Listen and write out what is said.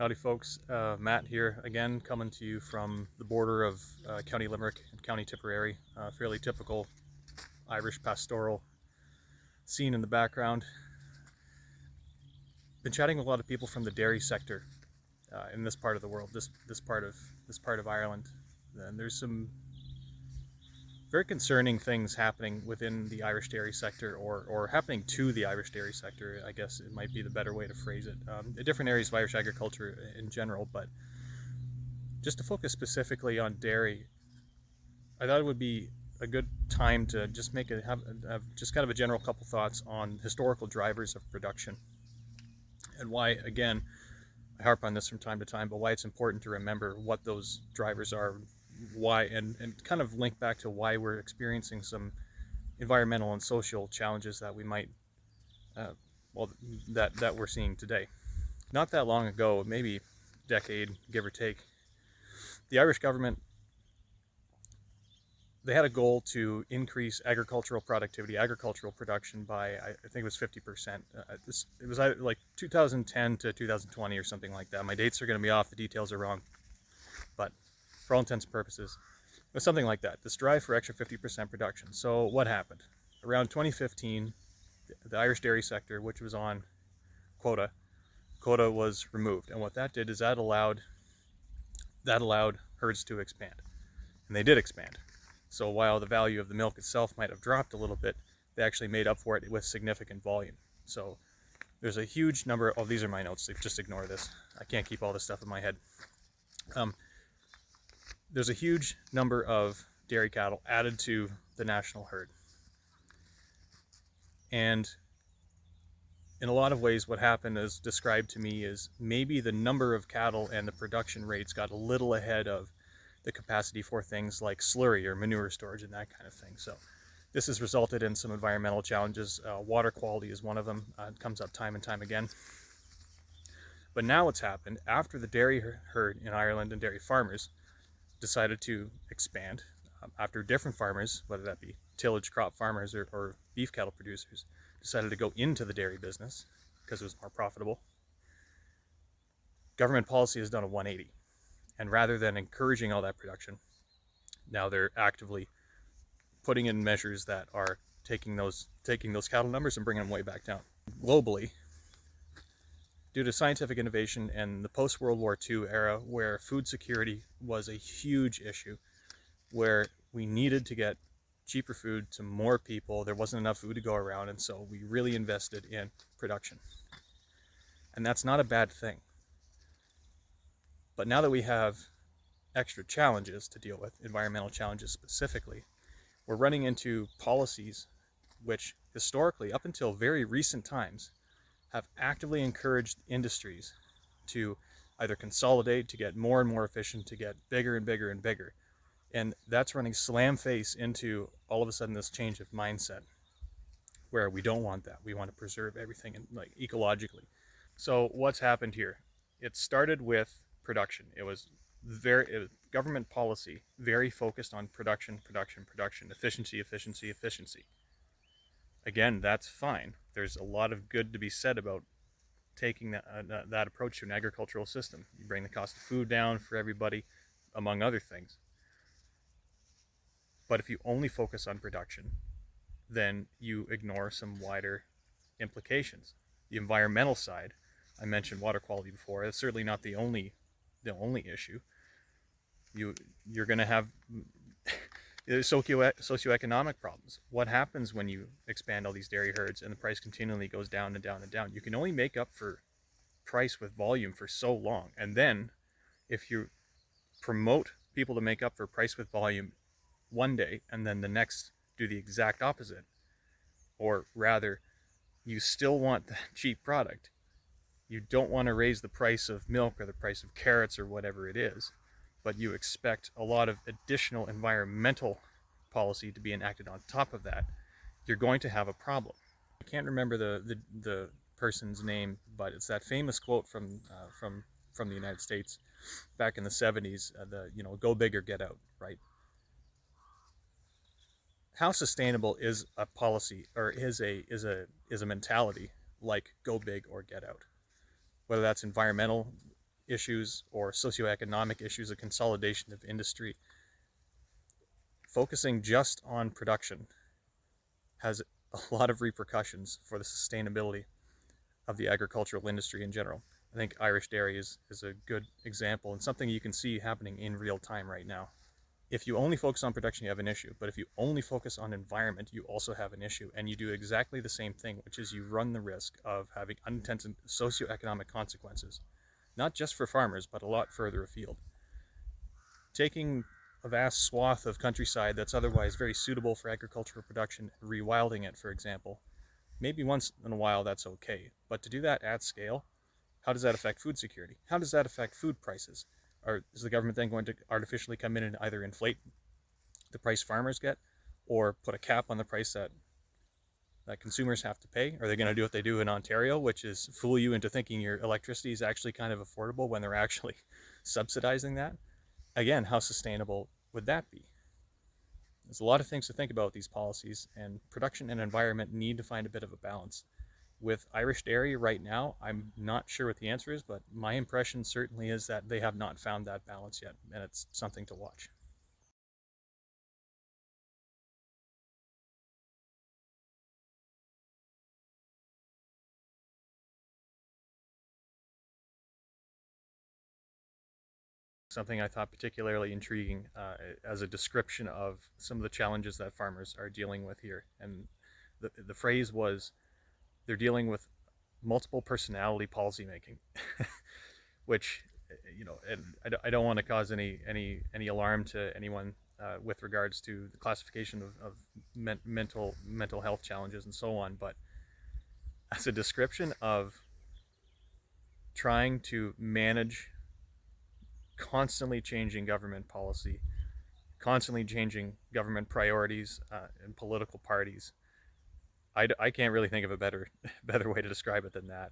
Howdy folks, Matt here again, coming to you from the border of County Limerick and County Tipperary. Fairly typical Irish pastoral scene in the background. Been chatting with a lot of people from the dairy sector in this part of the world, this part of Ireland, and there's some very concerning things happening within the Irish dairy sector, or happening to the Irish dairy sector, I guess it might be the better way to phrase it. Different areas of Irish agriculture in general, but just to focus specifically on dairy, I thought it would be a good time to just have just kind of a general couple thoughts on historical drivers of production and why, again, I harp on this from time to time, but why it's important to remember what those drivers are, why, and kind of link back to why we're experiencing some environmental and social challenges that we might, that we're seeing today. Not that long ago, maybe a decade, give or take, the Irish government, they had a goal to increase agricultural productivity, agricultural production by, I think it was 50%. It was either like 2010 to 2020 or something like that. My dates are going to be off, the details are wrong, but for all intents and purposes, it was something like that. This drive for extra 50% production. So what happened? Around 2015, the Irish dairy sector, which was on quota was removed. And what that did is that allowed herds to expand. And they did expand. So while the value of the milk itself might have dropped a little bit, they actually made up for it with significant volume. So there's a huge number, oh, these are my notes, just ignore this. I can't keep all this stuff in my head. There's a huge number of dairy cattle added to the national herd. And in a lot of ways, what happened, as described to me, is maybe the number of cattle and the production rates got a little ahead of the capacity for things like slurry or manure storage and that kind of thing. So this has resulted in some environmental challenges. Water quality is one of them. It comes up time and time again. But now what's happened, after the dairy herd in Ireland and dairy farmers decided to expand, after different farmers, whether that be tillage crop farmers or beef cattle producers, decided to go into the dairy business because it was more profitable, government policy has done a 180. And rather than encouraging all that production, now they're actively putting in measures that are taking those cattle numbers and bringing them way back down. Globally, due to scientific innovation and the post-World War II era, where food security was a huge issue, where we needed to get cheaper food to more people, there wasn't enough food to go around, and so we really invested in production. And that's not a bad thing. But now that we have extra challenges to deal with, environmental challenges specifically, we're running into policies which historically, up until very recent times, have actively encouraged industries to either consolidate, to get more and more efficient, to get bigger and bigger and bigger. And that's running slam face into all of a sudden this change of mindset where we don't want that. We want to preserve everything and like ecologically. So what's happened here? It started with production. It was government policy, very focused on production, efficiency. Again, that's fine. There's a lot of good to be said about taking that approach to an agricultural system. You bring the cost of food down for everybody, among other things. But if you only focus on production, then you ignore some wider implications. The environmental side, I mentioned water quality before, that's certainly not the only issue. You're going to have socioeconomic problems. What happens when you expand all these dairy herds and the price continually goes down and down and down? You can only make up for price with volume for so long. And then if you promote people to make up for price with volume one day and then the next do the exact opposite, or rather you still want that cheap product, you don't want to raise the price of milk or the price of carrots or whatever it is, but you expect a lot of additional environmental policy to be enacted on top of that, you're going to have a problem. I can't remember the person's name, but it's that famous quote from the United States back in the 70s, go big or get out, right? How sustainable is a policy, or is a mentality like go big or get out? Whether that's environmental issues or socioeconomic issues, a consolidation of industry, focusing just on production has a lot of repercussions for the sustainability of the agricultural industry in general. I think Irish dairy is a good example and something you can see happening in real time right now. If you only focus on production, you have an issue. But if you only focus on environment, you also have an issue. And you do exactly the same thing, which is you run the risk of having unintended socioeconomic consequences, not just for farmers, but a lot further afield. Taking a vast swath of countryside that's otherwise very suitable for agricultural production and rewilding it, for example, maybe once in a while that's okay. But to do that at scale, how does that affect food security? How does that affect food prices? Or is the government then going to artificially come in and either inflate the price farmers get or put a cap on the price that consumers have to pay? Are they going to do what they do in Ontario, which is fool you into thinking your electricity is actually kind of affordable when they're actually subsidizing that? Again, how sustainable would that be? There's a lot of things to think about with these policies, and production and environment need to find a bit of a balance. With Irish dairy right now, I'm not sure what the answer is, but my impression certainly is that they have not found that balance yet, and it's something to watch. Something I thought particularly intriguing as a description of some of the challenges that farmers are dealing with here. And the phrase was, they're dealing with multiple personality policymaking, which, you know, and I don't want to cause any alarm to anyone with regards to the classification of mental health challenges and so on, but as a description of trying to manage constantly changing government policy, constantly changing government priorities and political parties, I can't really think of a better way to describe it than that.